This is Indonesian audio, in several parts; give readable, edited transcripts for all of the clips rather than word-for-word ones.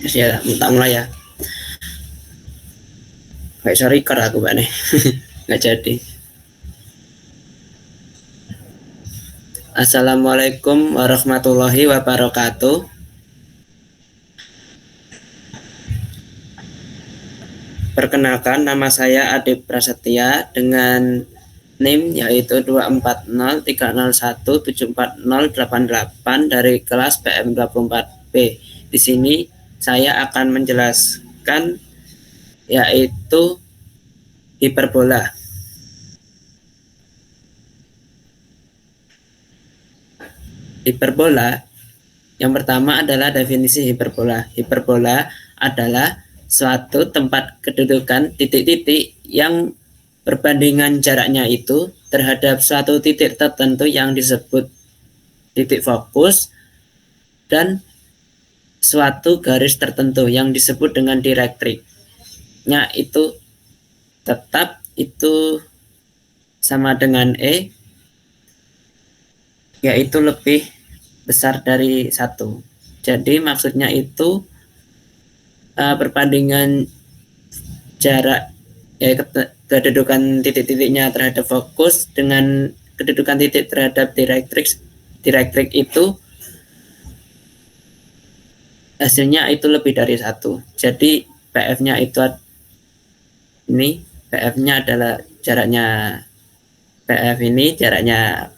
Ya, minta mulai ya. Gak bisa record aku Pak nih. Nggak jadi. Assalamualaikum warahmatullahi wabarakatuh. Perkenalkan, nama saya Adi Prasetya dengan NIM yaitu 24030174088 dari kelas PM24B. Di sini saya akan menjelaskan yaitu hiperbola. Hiperbola yang pertama adalah definisi hiperbola. Hiperbola adalah suatu tempat kedudukan titik-titik yang perbandingan jaraknya itu terhadap suatu titik tertentu yang disebut titik fokus dan suatu garis tertentu yang disebut dengan direktriknya itu tetap itu sama dengan E, yaitu lebih besar dari 1. Jadi maksudnya itu perbandingan jarak kedudukan titik-titiknya terhadap fokus dengan kedudukan titik terhadap direktrik itu hasilnya itu lebih dari 1. Jadi PF-nya itu ini, PF-nya adalah jaraknya PF ini jaraknya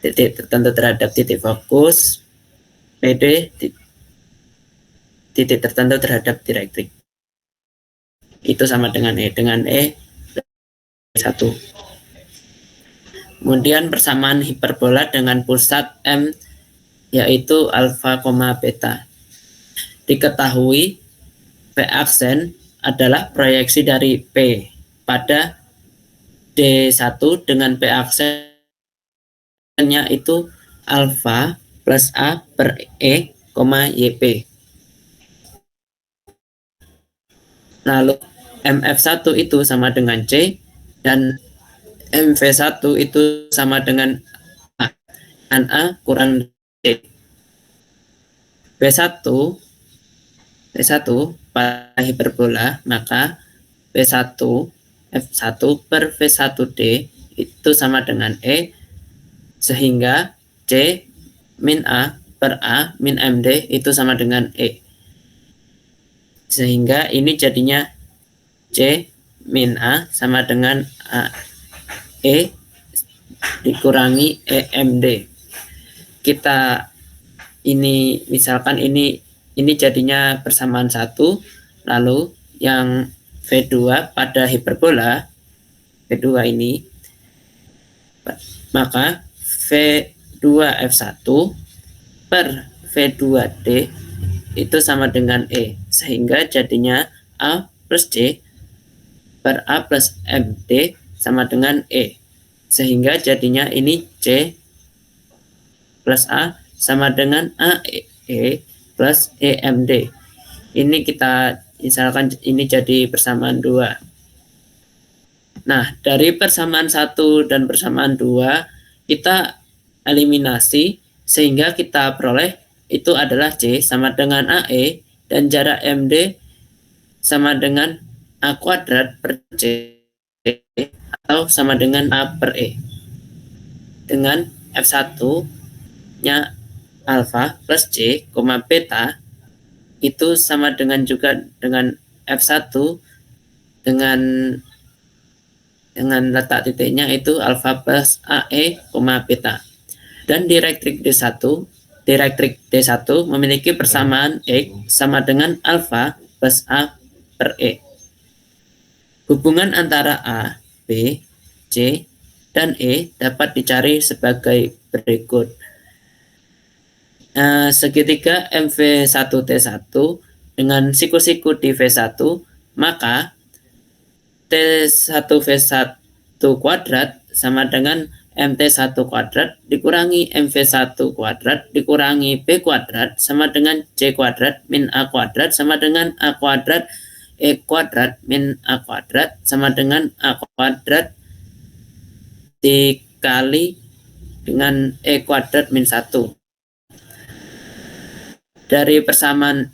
titik tertentu terhadap titik fokus, PD titik tertentu terhadap direktrik. Itu sama dengan E 1. Kemudian persamaan hiperbola dengan pusat M yaitu alfa, beta. Diketahui P aksen adalah proyeksi dari P pada D1 dengan P aksennya itu alfa plus A per E, YP. Lalu MF1 itu sama dengan C dan MV1 itu sama dengan A, dan A kurang D. B1 pada hiperbola, maka B1 F1 per V1D itu sama dengan E, sehingga C min A per A min MD itu sama dengan E. Sehingga ini jadinya C min A sama dengan A E dikurangi EMD. Kita ini misalkan ini jadinya persamaan 1, lalu yang V2 pada hiperbola V2 ini, maka V2F1 per V2D itu sama dengan E, sehingga jadinya A plus C per A plus MD sama dengan E, sehingga jadinya ini C plus A sama dengan AE plus EMD. Ini kita misalkan ini jadi persamaan 2. Nah, dari persamaan 1 dan persamaan 2 kita eliminasi sehingga kita peroleh itu adalah C sama dengan AE dan jarak MD sama dengan A kuadrat per C atau sama dengan A per E. Dengan F1 nya alfa plus C, beta itu sama dengan juga dengan F1 dengan letak titiknya itu alfa plus AE, beta. Dan direktrik D1 memiliki persamaan X sama dengan alfa plus A per E. Hubungan antara A, B, C, dan E dapat dicari sebagai berikut. Segitiga MV1T1 dengan siku-siku di V1, maka T1V1 kuadrat sama dengan MT1 kuadrat dikurangi MV1 kuadrat dikurangi B kuadrat sama dengan C kuadrat min A kuadrat sama dengan A kuadrat E kuadrat min A kuadrat sama dengan A kuadrat dikali dengan E kuadrat min 1. Dari persamaan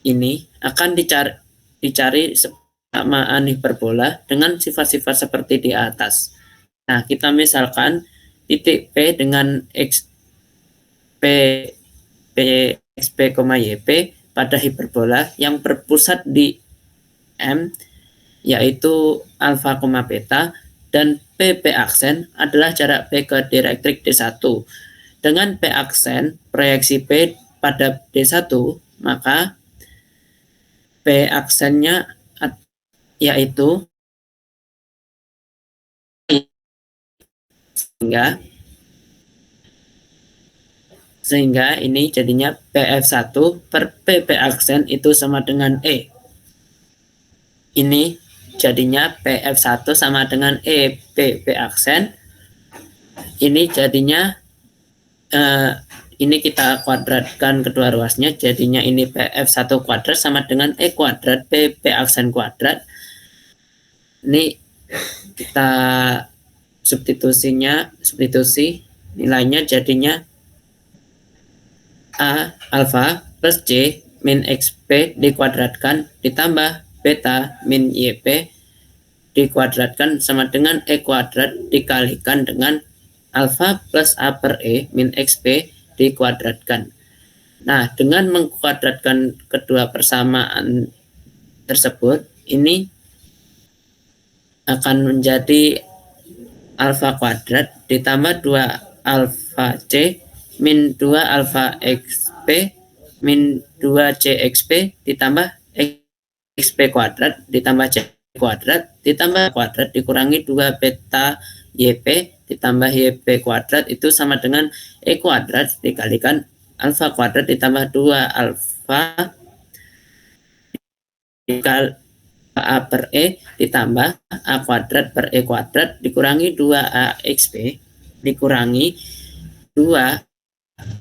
ini akan dicari persamaan hiperbola dengan sifat-sifat seperti di atas. Nah, kita misalkan titik P dengan X P xp, yp pada hiperbola yang berpusat di M, yaitu alfa, beta, dan P aksen adalah jarak P ke direktrik D1. Dengan P aksen proyeksi P pada D1, maka P aksennya yaitu sehingga ini jadinya PF1 per PP aksen itu sama dengan E. Ini jadinya PF1 sama dengan E PP aksen. Ini jadinya ini kita kuadratkan kedua ruasnya, jadinya ini PF1 kuadrat sama dengan E kuadrat PP aksen kuadrat. Ini kita substitusi nilainya jadinya A alfa plus C min XP dikuadratkan ditambah beta min YP dikuadratkan sama dengan E kuadrat dikalikan dengan alfa plus A per E min XP dikuadratkan. Nah, dengan mengkuadratkan kedua persamaan tersebut, ini akan menjadi alfa kuadrat ditambah 2 alfa C min 2 alfa XP min 2 CXP ditambah XP kuadrat ditambah C kuadrat ditambah kuadrat dikurangi 2 beta YP ditambah YP kuadrat itu sama dengan E kuadrat dikalikan alfa kuadrat ditambah 2 alfa dikali A per E ditambah A kuadrat per E kuadrat dikurangi 2 AXP dikurangi 2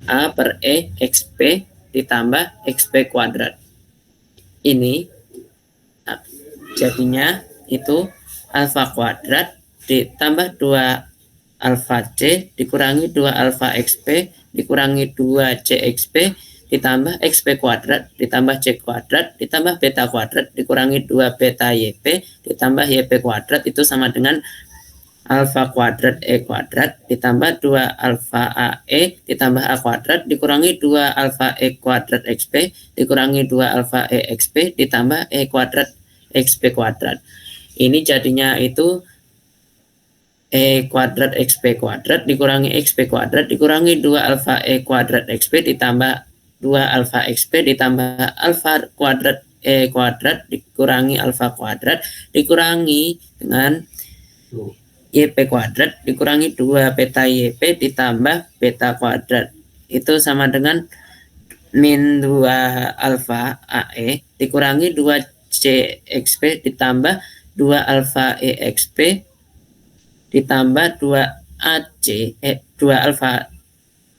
A per E XP ditambah XP kuadrat. Ini jadinya itu alfa kuadrat ditambah 2 alfa C dikurangi 2 alfa XP dikurangi 2 CXP ditambah XP kuadrat ditambah C kuadrat ditambah beta kuadrat dikurangi 2 beta YP ditambah YP kuadrat itu sama dengan alfa kuadrat E kuadrat ditambah 2 alfa AE ditambah A kuadrat dikurangi 2 alfa E kuadrat XP dikurangi 2 alfa E XP ditambah E kuadrat XP kuadrat. Ini jadinya itu E kuadrat XP kuadrat dikurangi XP kuadrat dikurangi 2 alfa E kuadrat XP ditambah 2 alfa XP ditambah alfa kuadrat E kuadrat dikurangi alfa kuadrat dikurangi dengan YP kuadrat dikurangi 2 beta YP ditambah beta kuadrat itu sama dengan min 2 alfa AE dikurangi 2 CXP ditambah 2 alfa EXP ditambah 2 AC 2 alfa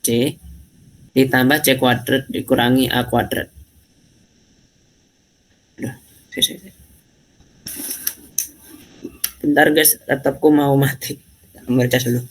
C ditambah C kuadrat dikurangi A kuadrat. Bentar guys, laptopku mau mati. Baca dulu.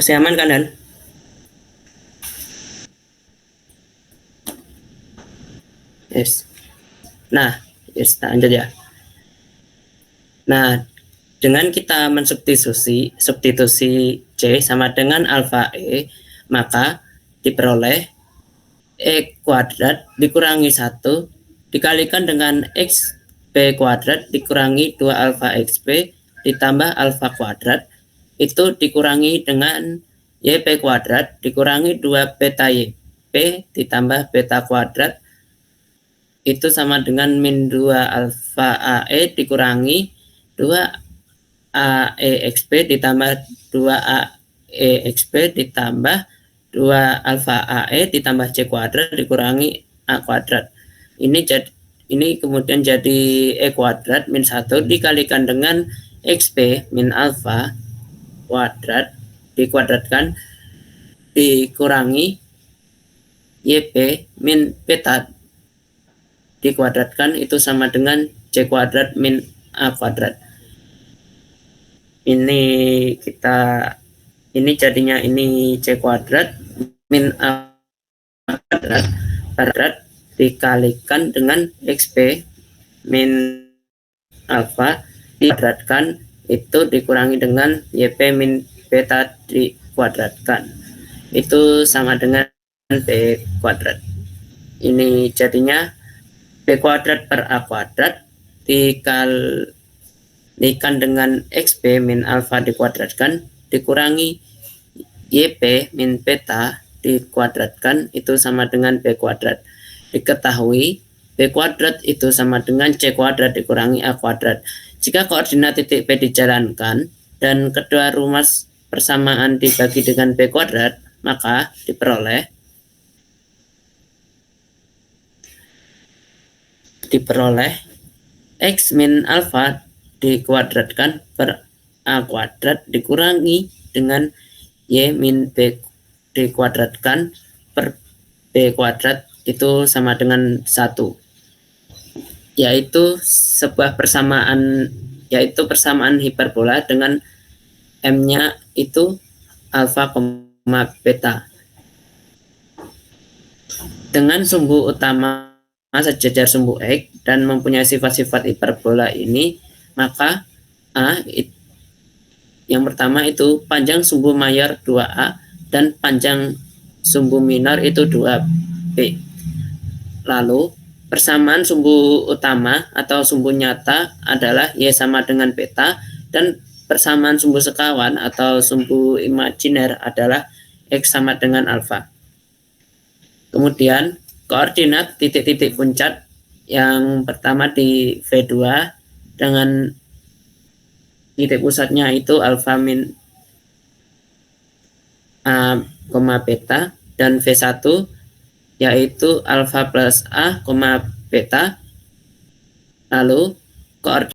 Masih aman kan, Dan? Yes. Nah, yes, lanjut ya. Nah, dengan kita substitusi C sama dengan alfa E, maka diperoleh E kuadrat dikurangi 1 dikalikan dengan XP kuadrat dikurangi 2 alfa XP ditambah alfa kuadrat itu dikurangi dengan YP kuadrat dikurangi 2 beta YP ditambah beta kuadrat itu sama dengan min 2 alfa AE dikurangi 2 AEXP ditambah 2 AEXP ditambah 2 alfa AE ditambah C kuadrat dikurangi A kuadrat. Ini kemudian jadi E kuadrat min 1 dikalikan dengan XP min alfa kuadrat dikuadratkan dikurangi YP min beta dikuadratkan itu sama dengan C kuadrat min A kuadrat. Ini jadinya ini C kuadrat min A kuadrat dikalikan dengan XP min alfa dikuadratkan itu dikurangi dengan YP min beta dikuadratkan itu sama dengan B kuadrat. Ini jadinya B kuadrat per A kuadrat dikalikan dengan XP min alfa dikuadratkan dikurangi YP min beta dikuadratkan itu sama dengan B kuadrat. Diketahui B kuadrat itu sama dengan C kuadrat dikurangi A kuadrat. Jika koordinat titik P dijalankan dan kedua rumus persamaan dibagi dengan B kuadrat, maka diperoleh X min alfa dikuadratkan per A kuadrat dikurangi dengan Y min B dikuadratkan per B kuadrat itu sama dengan 1, yaitu sebuah persamaan, yaitu persamaan hiperbola dengan M-nya itu alfa, beta. Dengan sumbu utama sejajar sumbu X dan mempunyai sifat-sifat hiperbola ini, maka A yang pertama itu panjang sumbu mayor 2A dan panjang sumbu minor itu 2B. Lalu persamaan sumbu utama atau sumbu nyata adalah Y sama dengan beta dan persamaan sumbu sekawan atau sumbu imajiner adalah X sama dengan alfa. Kemudian koordinat titik-titik puncak yang pertama di V2 dengan titik pusatnya itu alfa min A, beta dan V1 yaitu alfa plus A, beta. Lalu koordinat